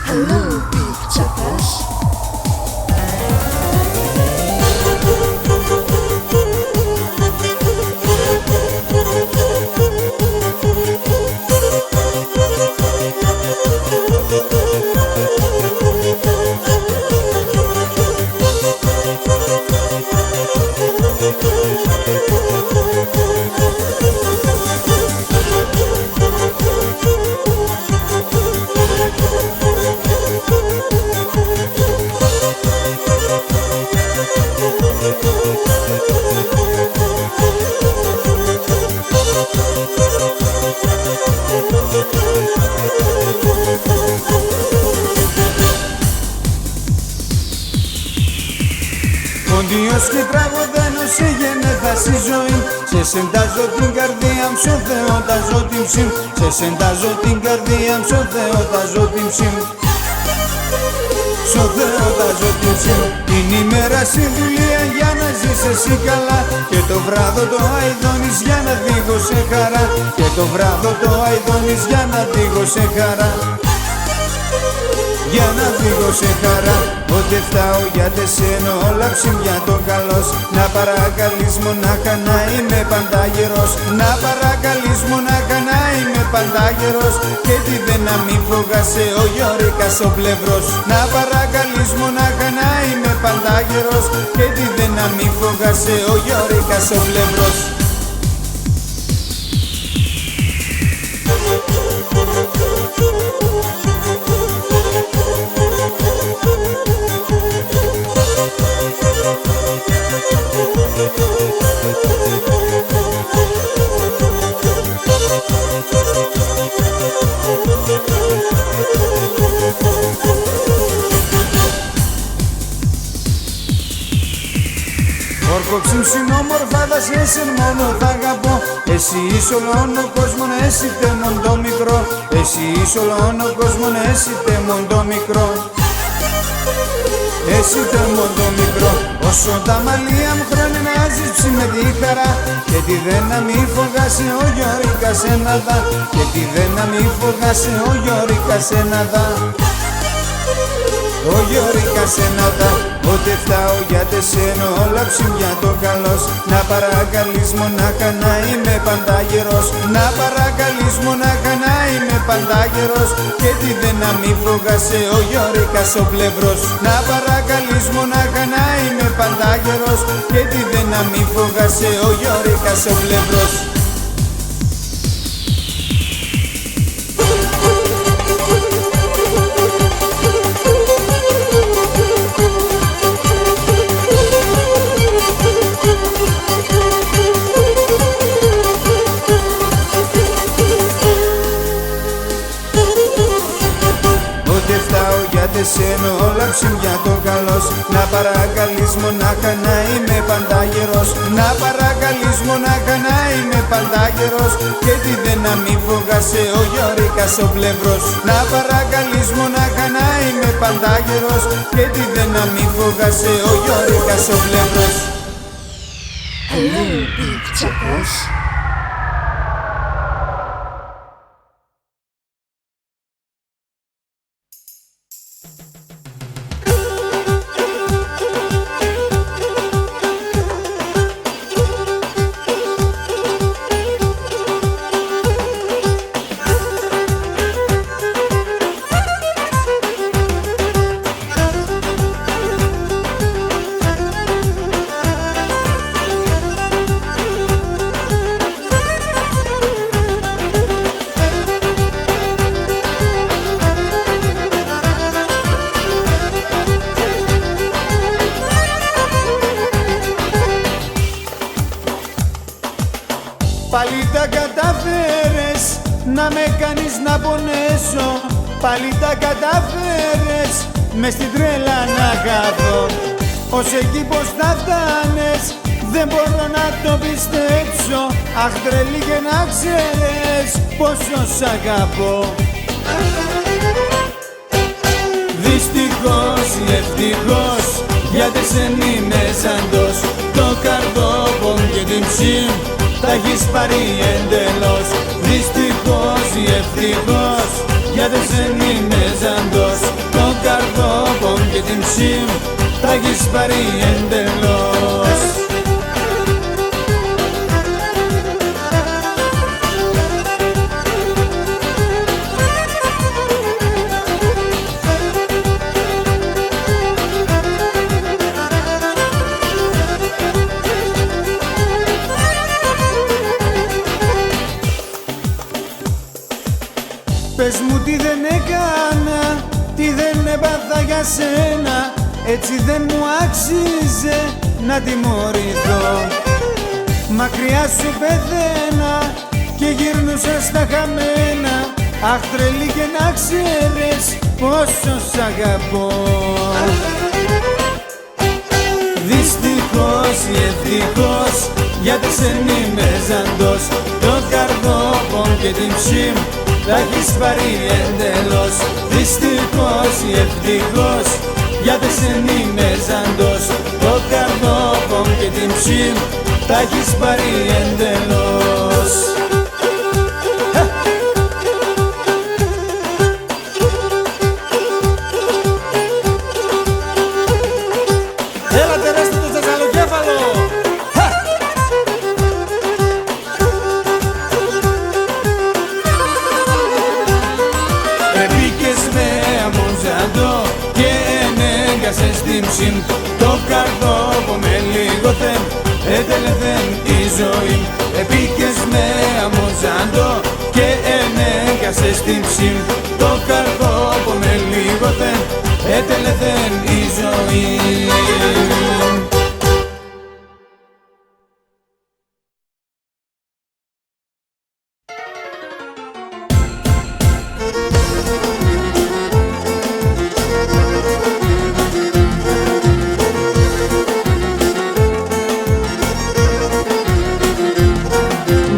Hello, big chapas. Ποντίος και τραγωδένω σε γενέθα στη ζωή. Σε σεντάζω την καρδία μου, στο Θεό τάζω την ψη. Σε σεντάζω την καρδία μου, στο Θεό τάζω την ψη. Στο Θεό τάζω την ψη. Την ημέρα στη δουλεία για να ζεις εσύ καλά. Και το βράδο το αηδώνεις για να δίγω σε χαρά. Και το βράδο το αηδώνεις για να δίγω σε χαρά. Για να φύγω σε χαρά. Ότι φτάω για τεσένω όλα ψημιά το καλός. Να παρακαλείς μονάχα να είμαι πάντα γερός. Να παρακαλείς μονάχα να είμαι πάντα γερός. Και τι δεν να μην φοβάσαι ο Γιώρικας ο πλευρός. Να παρακαλείς μονάχα να είμαι πάντα γερός. Και τι δεν να μην φοβάσαι ο Γιώρικας ο πλευρός. Ορκοψήμψιν όμορφα σε εσέν μόνο θα αγαπώ. Εσύ είσαι όλον ο κόσμον, εσύ τέμον το μικρό. Εσύ είσαι όλον ο κόσμον, εσύ τέμον το μικρό. Εσύ τέμον το μικρό. Όσο τα μαλλία μου χρόνια να ζεις με τη χαρά. Και τι δεν να μη φοβάσαι ο Γιώρικας ένα δα. Και τι δεν να μη φοβάσαι ο Γιώρικας ένα δα. Ο Γιώρικας ένα δα. Ότι φτάω για τεσένω όλα ψημιά το καλός. Να παρακαλείς μονάχα να είμαι πάντα γερός. Να παρακαλείς μονάχα να είμαι πάντα γερός. Και τι δεν να μη φοβάσαι ο Γιώρικας ο πλευρός. Να παρακαλείς μονάχα να είμαι πάντα γερός. Και τι δεν να μη φοβάσαι ο Γιώρικας ο πλευρός. Εσένω όλα ψημιά το καλός. Να παρακαλείς μονάχα να είμαι πάντα γερός. Να παρακαλείς μονάχα να είμαι πάντα γερός. Και τι δεν να μη φοβάσαι ο Γιώρικας ο πλευρός. Να παρακαλείς μονάχα να είμαι πάντα γερός. Και τι δεν να μη φοβάσαι ο Γιώρικας ο πλευρός. Hello, big chapas. Πάλι τα καταφέρες να με κάνεις να πονέσω. Πάλι τα καταφέρες μες στην τρέλα να χαθώ. Ως εκεί πως θα φτάνες δεν μπορώ να το πιστέψω. Αχ τρελή και να ξέρεις πόσο σ' αγαπώ. Δυστυχώς ή ευτυχώς γιατί σε είμαι ζαντός. Το καρδόπον και την ψήμ τα έχεις πάρει εντελώς. Δυστυχώς ή ευτυχώς γιατί σε είμαι ζαντός. καρδόβο και την ψήμ τα έχεις πάρει εντελώς. Πες μου τι δεν έκανα, τι δεν έπαθα για σένα, έτσι δεν μου άξιζε να τιμωρηθώ. Μακριά σου πεθαίνα και γύρνουσα στα χαμένα, αχ τρελή και να ξέρεις πόσο σ' αγαπώ. Δυστυχώς ή ευτυχώς, γιατί σε είμαι ζαντός, το καρδόβο και την ψήμ τα έχεις πάρει εντελώς. Δυστυχώς ή ευτυχώς, γιατί σε είμαι ζαντός, το καρδόβο και την ψήμ τα έχεις πάρει εντελώς. Έλατε ρέστε το τσατσαλοκέφαλο! Επίκες με αμοζαντό και ενέγκασες την ψήμ, το καρδόβο με λίγο θέμ έτελεθεν η ζωή. Επίκες με αμοζαντό και ενέγκασες την ψήμ, το καρδόβο με λίγο θέμ έτελεθεν η ζωή.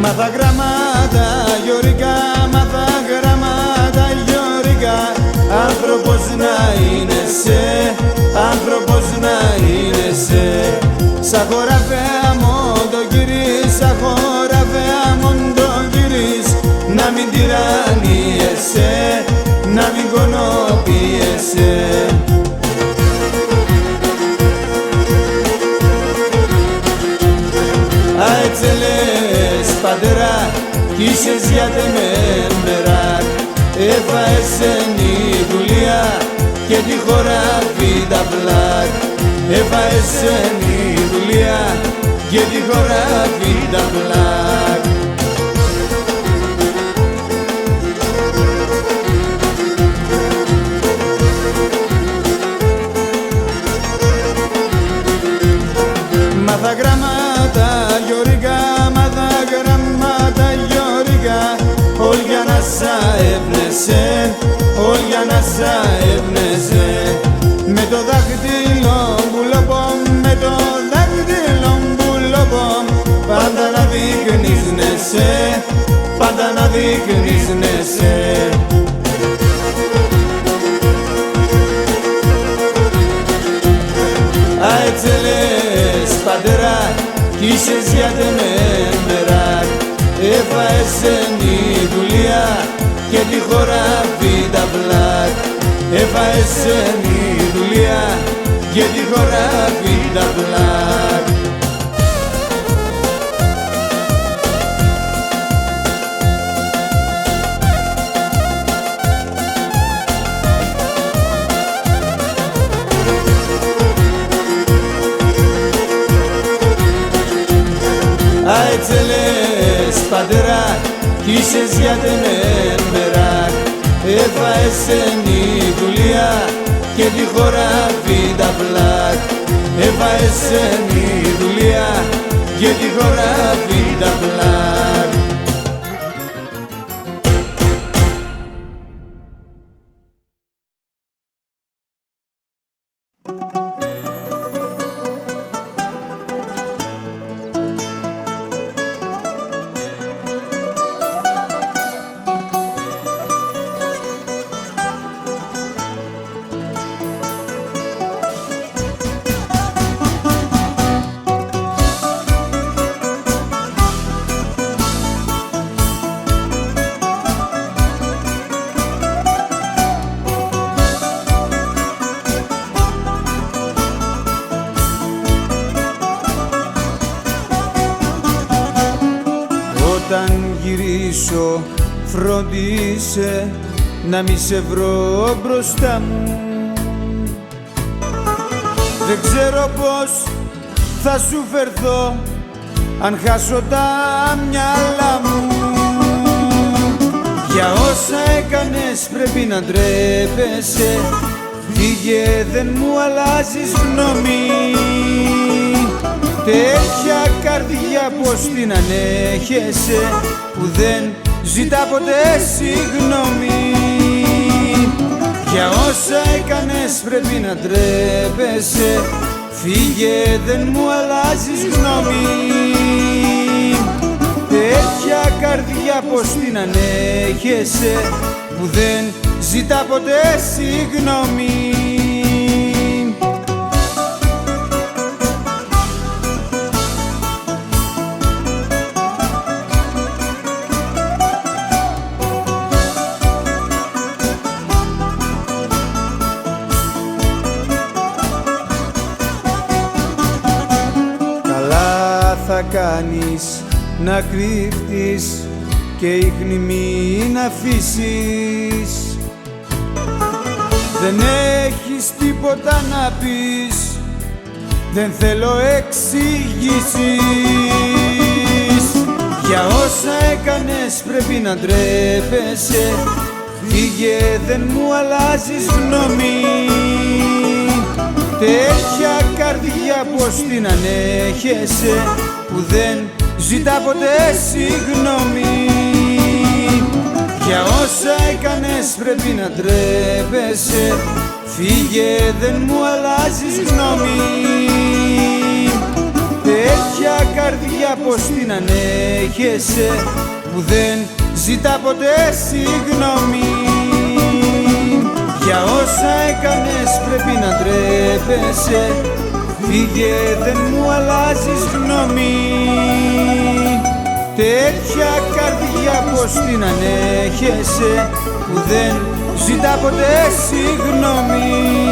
Μάθα γραμμάτα γιορικά, μάθα γραμμάτα γιορικά, άνθρωπος να είναι σε, άνθρωπος να είναι σε. Σα χωραφέα μόντο γυρίς, σα χωραφέα μόντο γυρίς, να μην τυραννιέσαι, να μην κονοποιέσαι. Αετσελές πατέρα, κι είσες για τεμέμερα, έφαεσεν η δουλειά και τη χώρα β' πλάκ. Έφαεσεν η δουλειά και τη χώρα β' πλάκ. Μάθα γραμμάτα γιορικά, μάθα γραμμάτα γιορικά, όλ' για να σα έπνεσαι, όλ' για να σα έπνεσαι. Με το δάχτυλο μπουλοπομ, με το δάχτυλο μπουλοπομ, πάντα να δείχνεις νεσέ, πάντα να δείχνεις νεσέ. Αετσελές πατέρα, κι είσες για τεμέμερα, έφαεσεν η δουλειά και τη χώρα β' πλάκ. Έφαεσεν η δουλειά και τη χώρα β' πλάκ. Αετσελές πατέρα, κι είσες για τεμέμερα, έφαεσεν η δουλειά και τη χώρα β' πλάκ. Έφαεσεν η δουλειά και τη χώρα β' πλάκ. φρόντισε να μη σε βρω μπροστά μου. Δεν ξέρω πως θα σου φερθώ αν χάσω τα μυαλά μου. Για όσα έκανες πρέπει να ντρέπεσαι. Φύγε, δεν μου αλλάζεις γνώμη. Τέτοια καρδιά πως την ανέχεσαι, που δεν ζητά ποτέ συγγνώμη. Για όσα έκανες πρέπει να ντρέπεσαι. Φύγε, δεν μου αλλάζεις γνώμη. Τέτοια καρδιά πως την ανέχεσαι, που δεν ζητά ποτέ συγγνώμη. Καλά θα κάνεις να κρύφτεις και ίχνη μην αφήσεις. Δεν έχεις τίποτα να πεις, δεν θέλω εξηγήσεις. Για όσα έκανες πρέπει να ντρέπεσαι. Φύγε, δεν μου αλλάζεις γνώμη. Τέτοια καρδιά πως την ανέχεσαι, που δεν ζητά ποτέ συγγνώμη. Για όσα έκανες πρέπει να ντρέπεσαι. Φύγε, δεν μου αλλάζεις γνώμη. Τέτοια καρδιά πως την ανέχεσαι, που δεν ζητά ποτέ συγγνώμη. Για όσα έκανες πρέπει να ντρέπεσαι. Φύγε, δεν μου αλλάζεις γνώμη. Τέτοια καρδιά πως την ανέχεσαι, που δεν ζητά ποτέ συγγνώμη.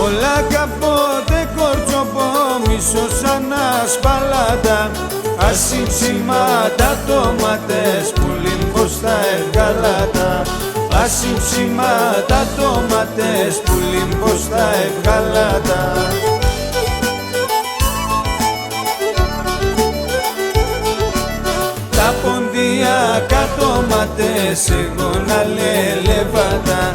Όλα καπότε κορτσοπό, μίσο σαν ασπαλάτα. Ασύψιμα τα τόματες που λίμπω στα ευγαλάτα. Ασύψιμα τα τόματες που λίμπω στα ευγαλάτα. Τα ποντιακά τόματες εγώ να λελεβάτα.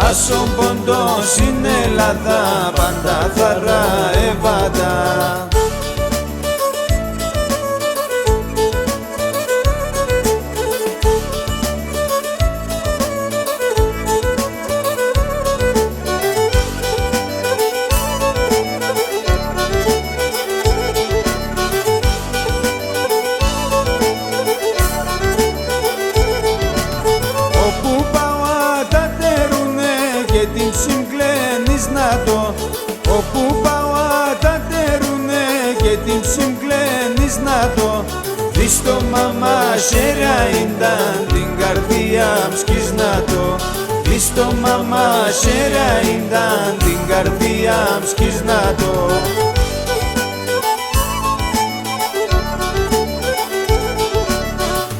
Άσον ποντό στην Ελλάδα πάντα θα ραεβάτα. Όπου πάω ατατερούνε και την συγκλένεις να το. Όπου πάω ατατερούνε και την συγκλένεις να το. στο μαμά σέρα ίνταν την καρδιά μσκισνάτο. Στο μαμά σέρα ίνταν την καρδιά μσκισνάτο.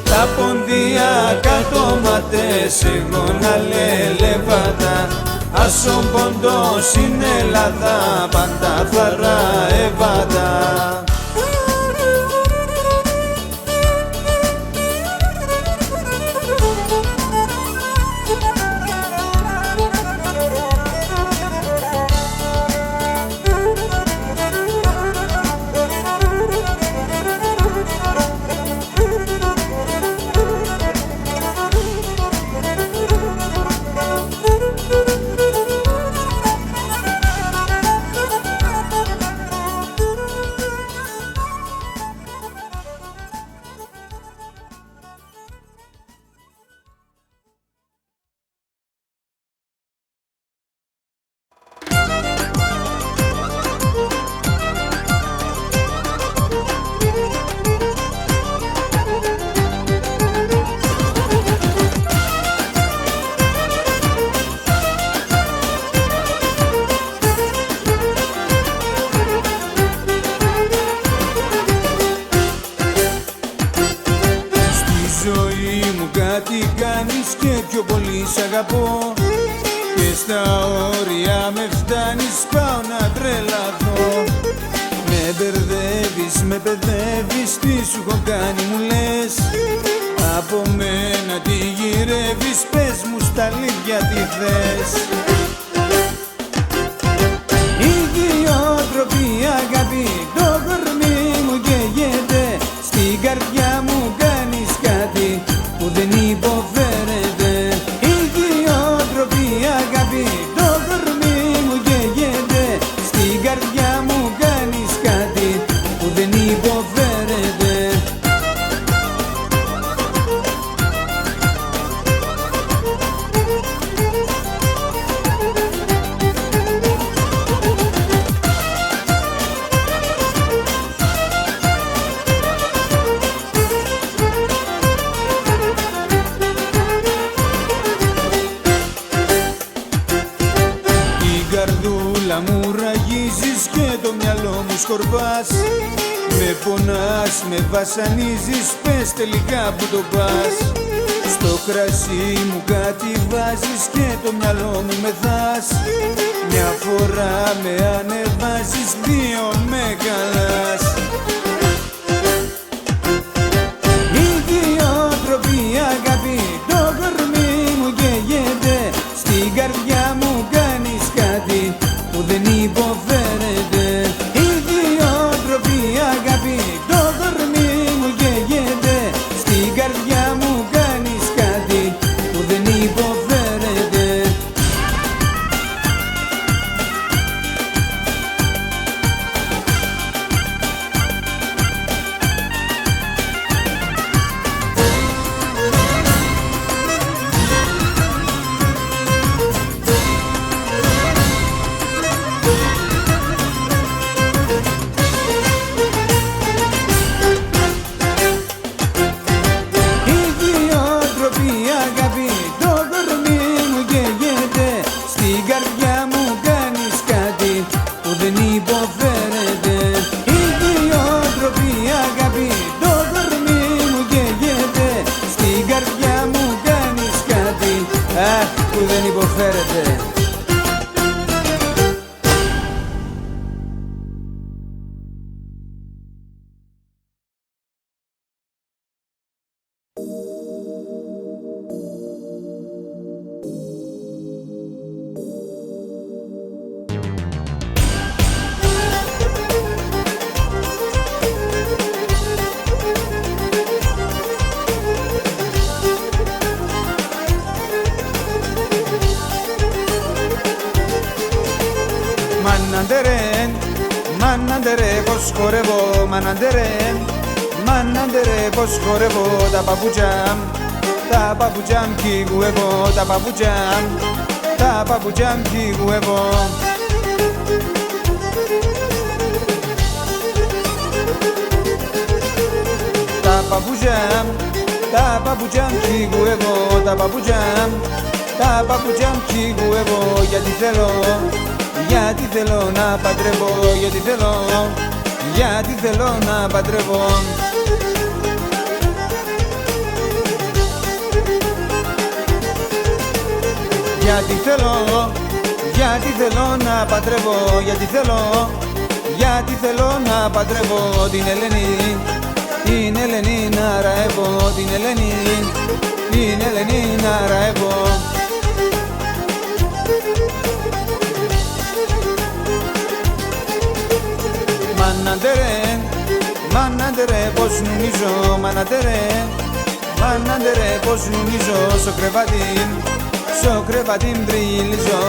Τα ποντία κατώματες εγώ να λελεβάτα. Άσον ποντό στην Ελλάδα πάντα θαρά εβάτα. Κάτι κάνεις και πιο πολύ σ' αγαπώ. Και στα όρια με φτάνεις, πάω να τρελαθώ. Με μπερδεύεις, με παιδεύεις, τι σου έχω κάνει μου λες. Από μένα τι γυρεύεις, πες μου στα αλήθεια τι θες. Ιδιότροπη αγάπη, το κορμί μου καίγεται. Στην καρδιά μου κάνεις κάτι που δεν υποφέρεται. Ιδιότροπη αγάπη, το κορμί μου καίγεται. Στην καρδιά μου κάνεις κάτι που δεν υποφέρεται. Μου ραγίζεις και το μυαλό μου σκορπάς. Με πονάς, με βασανίζεις, πες τελικά που το πας. Στο κρασί μου κάτι βάζεις και το μυαλό μου μεθάς. Μια φορά με ανεβάζεις, δύο με καλάς. Ιδιότροπη αγάπη, το κορμί μου καίγεται. Στην καρδιά μου κάνεις κάτι που δεν υποφέρεται. Ιδιότροπη αγάπη, το κορμί μου καίγεται. Στην καρδιά μου κάνεις κάτι που δεν υποφέρεται. Που δεν υποφέρεται. Μαναντερέ πως χορεύω, μαναντερέ πως χορεύω. Τα παπούτσια κύγου εγώ, τα παπούτσια κύγου εγώ. Τα τα παπούτσια μου κυγού εγώ, τα παπούτσια μου κυγού εγώ, γιατί θέλω να παντρεύω, γιατί θέλω να παντρεύω. Γιατί θέλω να παντρεύω, γιατί θέλω να παντρεύω την Ελένη να ραεύω, την Ελένη να ραεύω. Μάναντερε πως νομίζω, μάναντερε πως νομίζω, στο κρεβάτι μπριλίζω,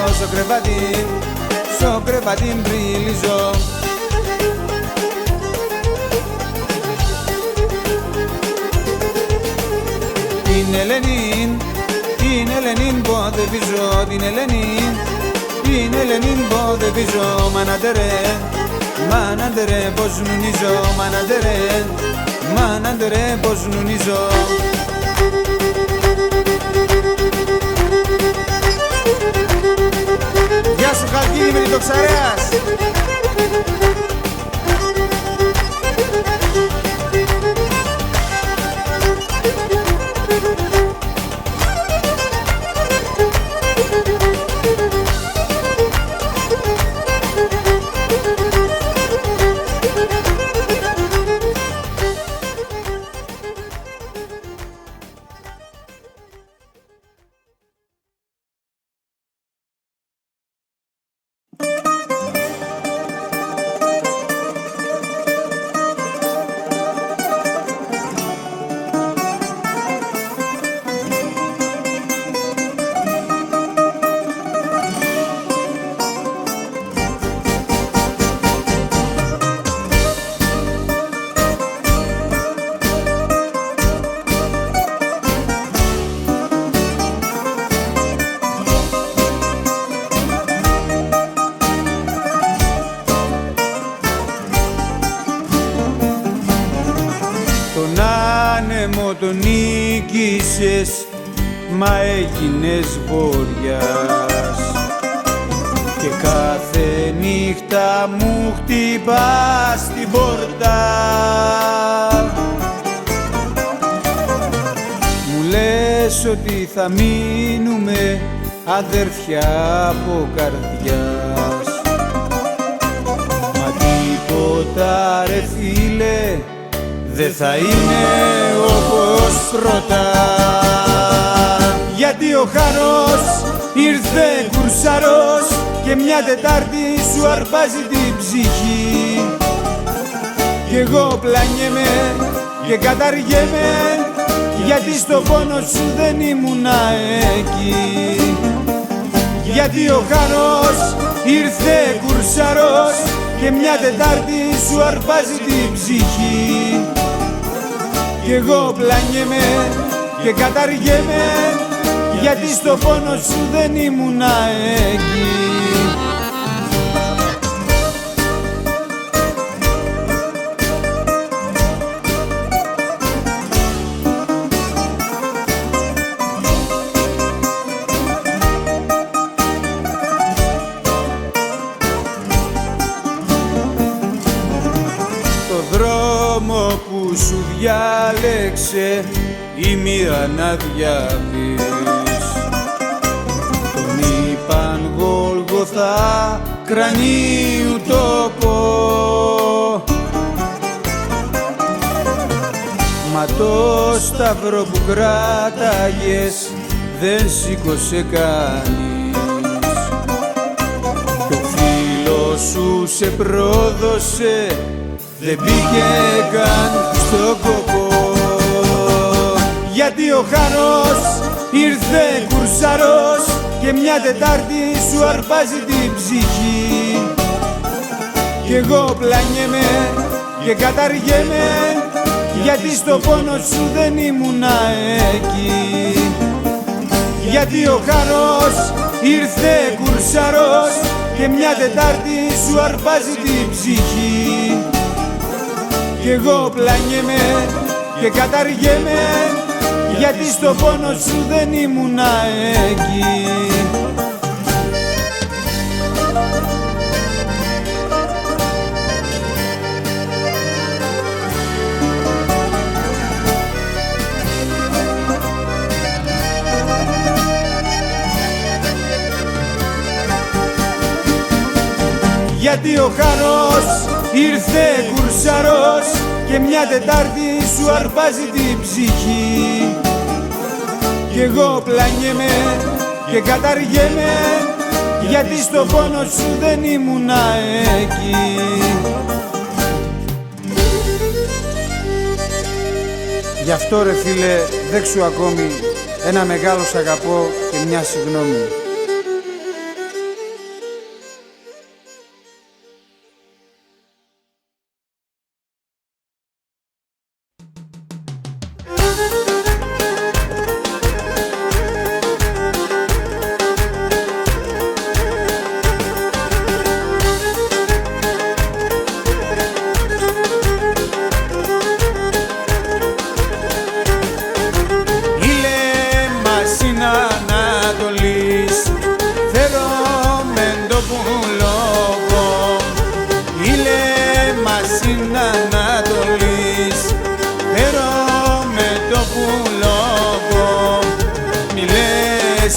στο κρεβάτι μπριλίζω. Την Ελένη ποδεβίζω, την Ελένη ποδεβίζω, μάναντερε πως νομίζω, μάναντερε πως νομίζω. Γεια σου Χαλκίδη Μεριτοξαρέας! Τον νίκησες, μα έγινες βοριάς και κάθε νύχτα μου χτυπάς την πόρτα. Μου λες ότι θα μείνουμε αδέρφια από καρδιάς, μα τίποτα ρε φίλε δεν θα είναι όπως πρώτα. Γιατί ο χάρος ήρθε κουρσαρός και μια Τετάρτη σου αρπάζει την ψυχή, κι εγώ πλανιέμαι και καταργέμαι, γιατί στο πόνο σου δεν ήμουνα εκεί. Γιατί ο χάρος ήρθε κουρσαρός και μια Τετάρτη σου αρπάζει την ψυχή, κι εγώ πλανιέμαι και καταργέμαι, γιατί στο πόνο σου δεν ήμουνα εκεί. Το δρόμο που σου διάλεξε η μοίρα να διαβείς, τον είπαν Γολγοθά κρανίου τόπο, μα το σταυρό που κράταγες δεν σήκωσε κανείς, το φίλο σου σε πρόδωσε, δεν πήγε καν στο κόπο. Γιατί ο χάρος ήρθε κουρσαρός και μια Τετάρτη σου αρπάζει την ψυχή, κι εγώ πλανιέμαι και καταργέμαι, γιατί στο πόνο σου δεν ήμουνα εκεί. Γιατί ο χάρος ήρθε κουρσαρός και μια Τετάρτη σου αρπάζει την ψυχή, κι εγώ πλανιέμαι και καταργέμαι, γιατί στο πόνο σου δεν ήμουνα εκεί. Γιατί ο χαρός ήρθε κουρσαρός και μια Τετάρτη σου αρπάζει την ψυχή. Κι εγώ πλανιέμαι και καταργέμαι, γιατί στο πόνο σου δεν ήμουνα εκεί. Γι' αυτό ρε φίλε δέξου ακόμη ένα μεγάλο σ' αγαπώ και μια συγγνώμη.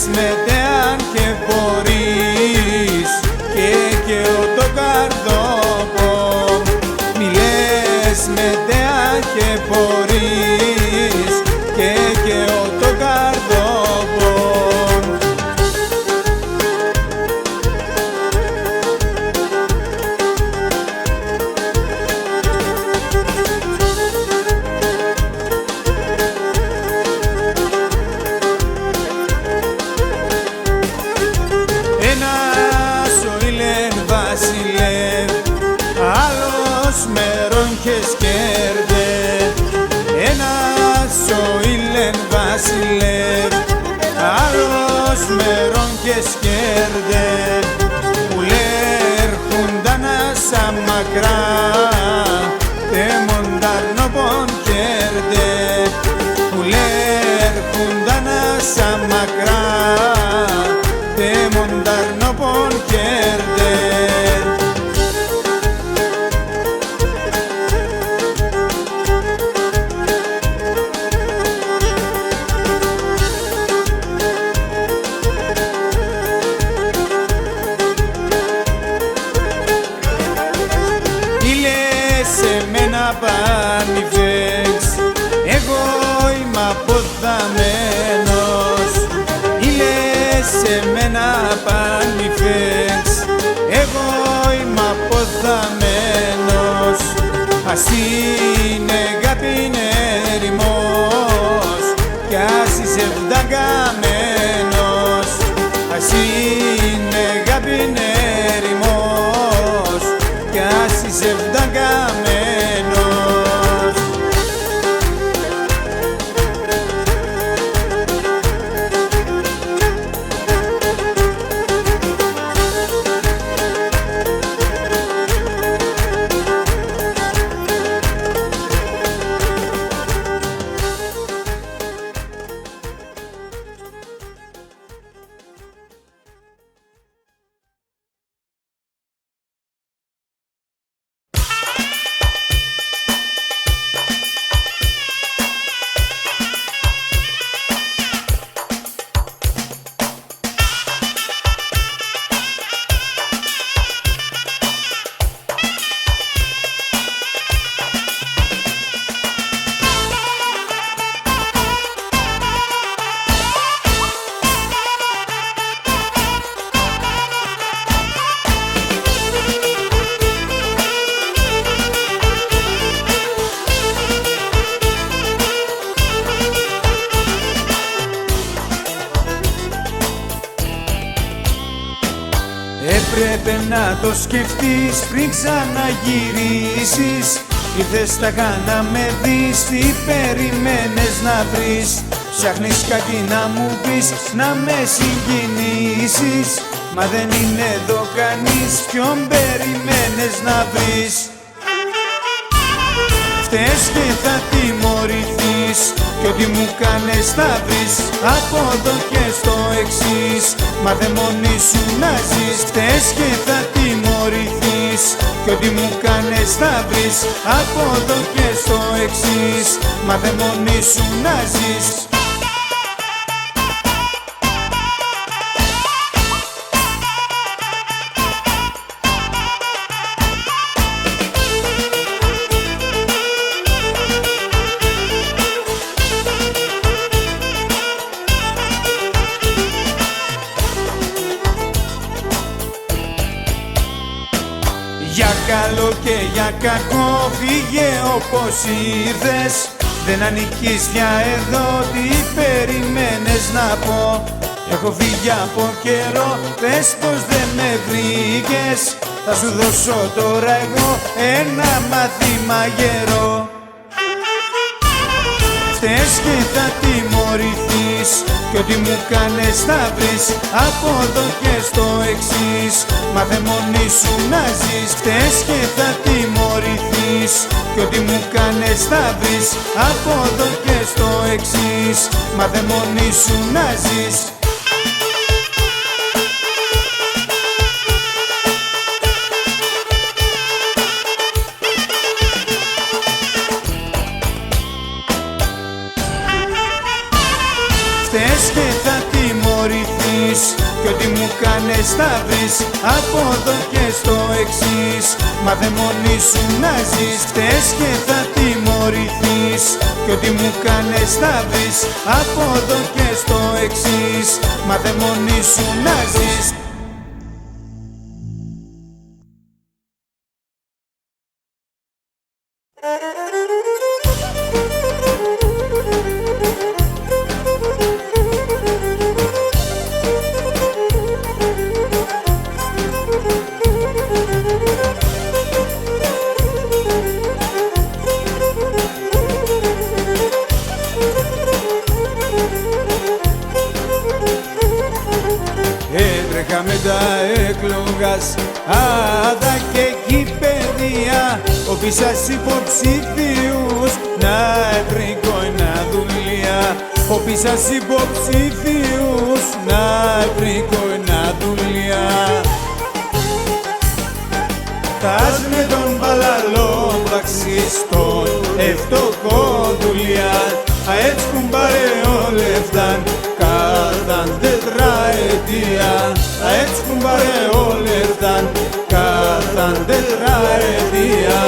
Μετέαν και μπορείς και ο το καρδόπο. Μιλές μετέαν και μπορείς και ο το καρδόπο. Άλλος μερών και σκέρδε, που λέρχουνταν σαν μακρά, τε μονταρνόπον κέρδε, που λέρχουνταν σαν μακρά, τε μονταρνόπον κέρδε. Πανιφέξ, εγώ είμαι αποθαμένος. Ήλες σε μένα πανιφέξ, εγώ είμαι αποθαμένος. Ας είναι αγάπη είναι ερημός κι ας είσαι βδαγκαμένος. Ας είναι αγάπη είναι ερημός κι ας είσαι βδαγκαμένος. Έπρεπε να το σκεφτείς πριν ξαναγυρίσεις. Ήρθες σταχά να με δεις, τι περιμένες να βρεις. Ψάχνεις κάτι να μου πεις, να με συγκινήσεις. Μα δεν είναι εδώ κανείς, ποιον περιμένες να βρεις. φταίς και θα τιμωρηθείς κι ό,τι μου κάνες θα βρεις από εδώ και στο εξής. Μάθε μόνη σου να ζεις, φταίς και θα τιμωρηθείς κι ό,τι μου κάνες θα βρεις από εδώ και στο εξής. Μάθε μόνη σου να ζεις. Για καλό και για κακό φύγε όπως ήρθες. Δεν ανήκεις πια εδώ, τι περιμένες να πω. Έχω φύγει από καιρό, πες πως δεν με βρήκες. Θα σου δώσω τώρα εγώ ένα μάθημα γερό. Φταίς και θα τιμωρηθείς κι ό,τι μου κάνες θα βρεις από εδώ και στο εξής. Μάθε μόνη σου να ζεις, φταίς και θα τιμωρηθείς κι ό,τι μου κάνες θα βρεις από εδώ και στο εξής. Μάθε μόνη σου να ζεις. Φταίς και θα τιμωρηθείς κι ό,τι μου κάνες θα βρεις από εδώ και στο εξής. Μάθε μόνη σου να ζεις, φταίς και θα τιμωρηθείς κι ό,τι μου κάνες θα βρεις από εδώ και στο εξής. Μάθε μόνη σου να ζεις. Έτρεχα με τα εκλογάς, άδα και εκεί παιδεία. Όφησας υποψήφιους να βρήκω ένα δουλειά. Όφησας υποψήφιους να βρήκω ένα δουλειά. Τας με τον παλαλό πραξιστών ευτοχό δουλειά. Έτσι κουμπάρε ο λεφτάν κάθαν τετραετία. Έτσι κουμπάρε ο λεφτάν κάθαν τετραετία.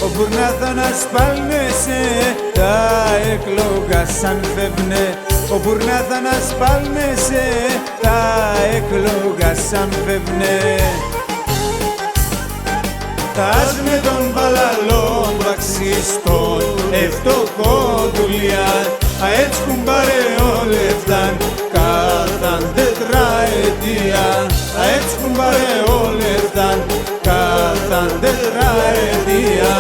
Όπου να θα να σπάλνεσαι τα έκλογα σαν φεύγνε. Όπου να θα να σπάλνεσαι τα έκλογα σαν φεύγνε. Τας με τον παλαλό πραξιστών ευτοχό δουλειά. Έτσι κουμπάρε ο λεφτάν κάθαν τετραετία. Έτσι κουμπάρε ο λεφτάν κάθαν τετραετία.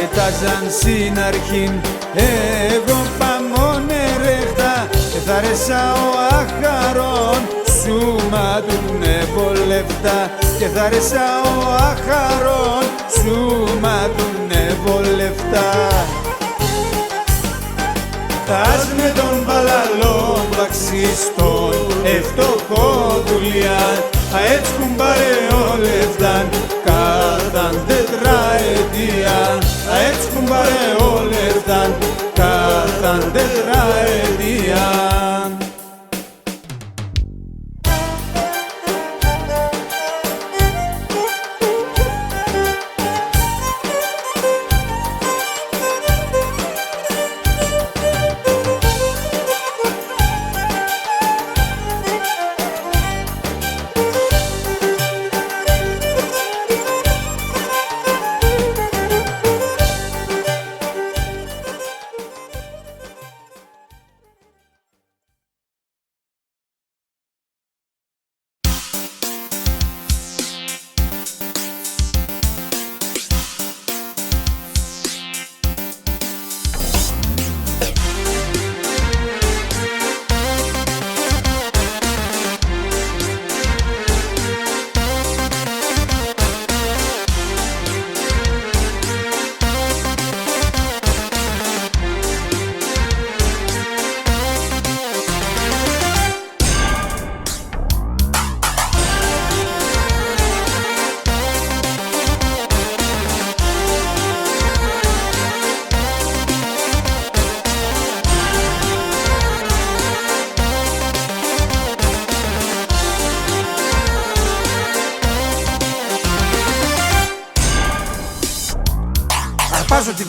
Ετάζαν στην αρχήν, εγώ παμώνε ρέχτα. Θα ρέσα ο άχαρον, σου μάτουνε βολευτά. Και θα ρέσα ο άχαρον, σου μάτουνε βολευτά. Τας με τον παλαλό πραξιστών ευτοχό δουλειά. Έτσι κουμπάρε ο λεφτάν κάθαν τετραετία. Έτσι κουμπάρε ο λεφτάν κάθαν τετραετία.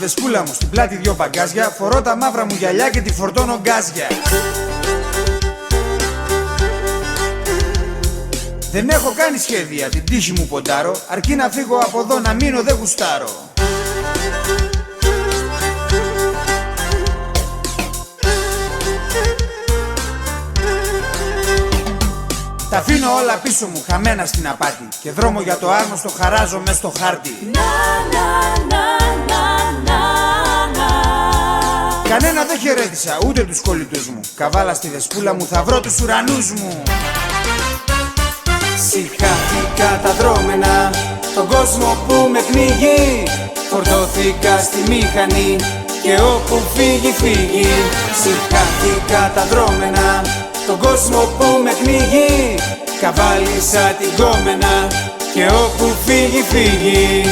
βεσπούλα μου, στην πλάτη δυο μπαγκάζια. Φορώ τα μαύρα μου γυαλιά και τη φορτώνω γκάζια. Δεν έχω κάνει σχέδια, την τύχη μου ποντάρω. Αρκεί να φύγω από εδώ, να μείνω δεν γουστάρω. Τα αφήνω όλα πίσω μου, χαμένα στην απάτη. Και δρόμο για το άγνωστο χαράζω μες στο χάρτη. Κανένα δεν χαιρέτησα, ούτε τους κολλητούς μου. Καβάλα στη δεσπούλα μου, θα βρω τους ουρανούς μου. Σηκάθηκα τα δρόμενα, τον κόσμο που με πνίγει. Φορτώθηκα στη μηχανή και όπου φύγει φύγει. Σηκάθηκα τα δρόμενα, τον κόσμο που με πνίγει. Καβάλισα την κόμενα και όπου φύγει φύγει.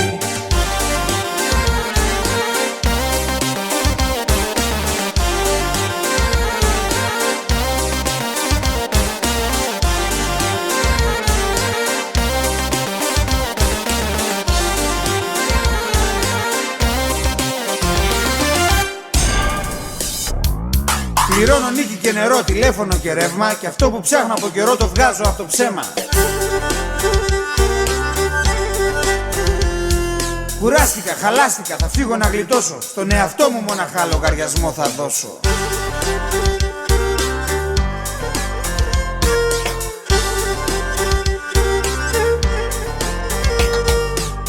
Πληρώνω νίκη και νερό, τηλέφωνο και ρεύμα. Και αυτό που ψάχνω από καιρό το βγάζω από το ψέμα. Κουράστηκα, χαλάστηκα, θα φύγω να γλιτώσω. Στον εαυτό μου μοναχά λογαριασμό θα δώσω.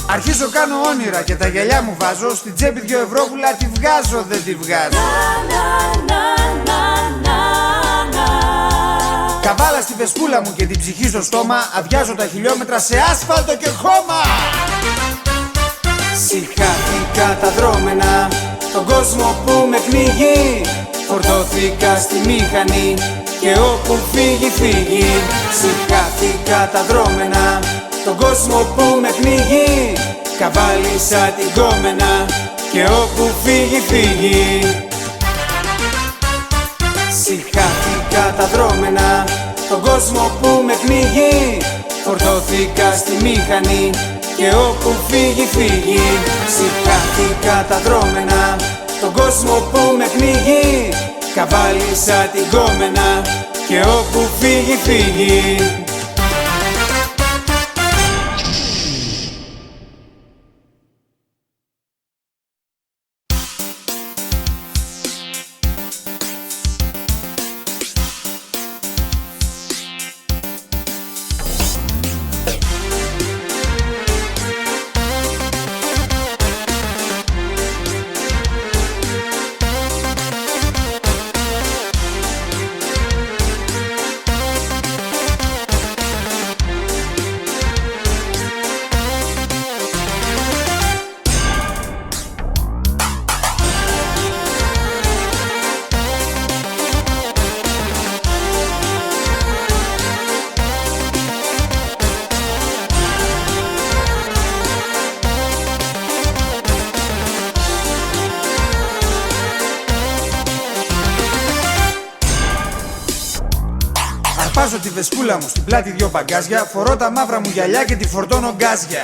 Αρχίζω κάνω όνειρα και τα γυαλιά μου βάζω. Στην τσέπη 2 ευρώ τη βγάζω, δεν τη βγάζω. Καβάλα στη βεσπούλα μου και την ψυχή στο στόμα. Αδειάζω τα χιλιόμετρα σε άσφαλτο και χώμα. Σηκάθηκα τα δρόμενα, τον κόσμο που με πνίγει. Φορτώθηκα στη μηχανή και όπου φύγει φύγει. Σηκάθηκα τα δρόμενα, τον κόσμο που με πνίγει. Καβάλισα την κόμενα και όπου φύγει φύγει. Σηκάθηκα τα δρόμενα, τον κόσμο που με πνίγει. Φορτώθηκα στη μηχανή και όπου φύγει φύγει. Σηκάθηκα τα δρόμενα, τον κόσμο που με πνίγει. Καβάλισα την κόμενα και όπου φύγει φύγει. Αρπάζω τη βεσπούλα μου, στην πλάτη 2 μπαγκάζια. Φορώ τα μαύρα μου γυαλιά και τη φορτώνω γκάζια.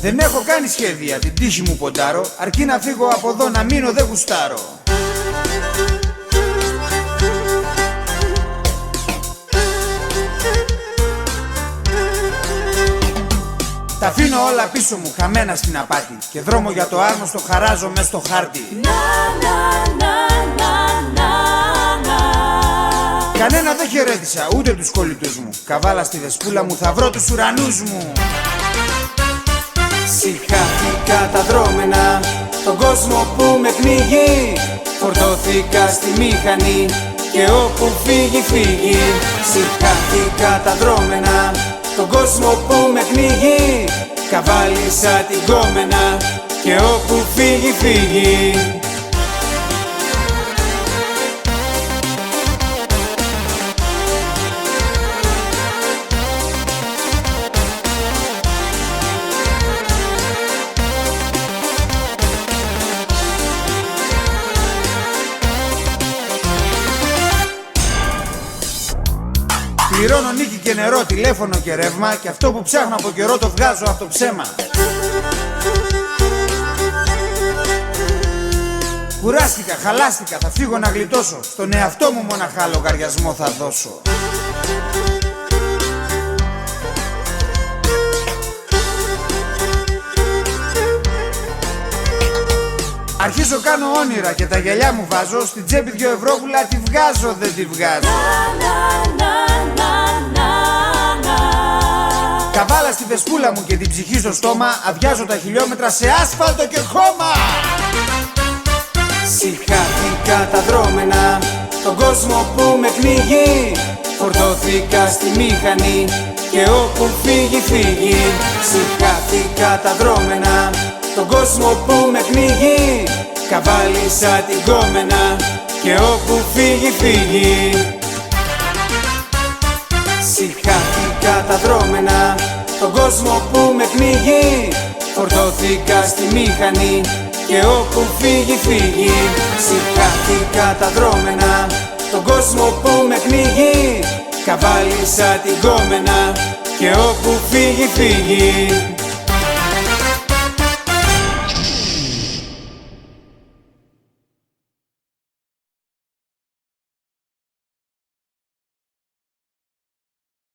Δεν έχω κάνει σχέδια, την τύχη μου ποντάρω. Αρκεί να φύγω από εδώ, να μείνω δεν γουστάρω. Τα αφήνω όλα πίσω μου, χαμένα στην απάτη. Και δρόμο για το άγνωστο χαράζω μες στο χάρτη. Κανένα δεν χαιρέτησα, ούτε τους κολλητούς μου. Καβάλα στη δεσπούλα μου, θα βρω τους ουρανούς μου. Σηκάθηκα τα δρόμενα, τον κόσμο που με πνίγει. Φορτώθηκα στη μηχανή και όπου φύγει φύγει. Σηκάθηκα τα δρόμενα, τον κόσμο που με πνίγει. Καβάλισα την κόμενα και όπου φύγει φύγει. Πληρώνω νίκη και νερό, τηλέφωνο και ρεύμα, και αυτό που ψάχνω από καιρό το βγάζω από το ψέμα. Κουράστηκα, χαλάστηκα, θα φύγω να γλιτώσω. Στον εαυτό μου μοναχά λογαριασμό θα δώσω. Αρχίζω κάνω όνειρα και τα γυαλιά μου βάζω. Στην τσέπη 2 ευρώβουλα τη βγάζω, δεν τη βγάζω. Καβάλα στη βεσπούλα μου και την ψυχή στο στόμα. Αδειάζω τα χιλιόμετρα σε άσφαλτο και χώμα. Συχάθηκα τα δρόμενα, τον κόσμο που με πνίγει. Φορτώθηκα στη μηχανή και όπου φύγει φύγει. Συχάθηκα τα δρόμενα, τον κόσμο που με πνίγει. Καβάλισα την κόμενα και όπου φύγει φύγει. Συχάθηκα τα δρόμενα, τον κόσμο που με πνίγει. Φορτώθηκα στη μηχανή και όπου φύγει φύγει. Συχάθηκα τα δρόμενα, τον κόσμο που με πνίγει. Καβάλισα την κόμενα και όπου φύγει φύγει.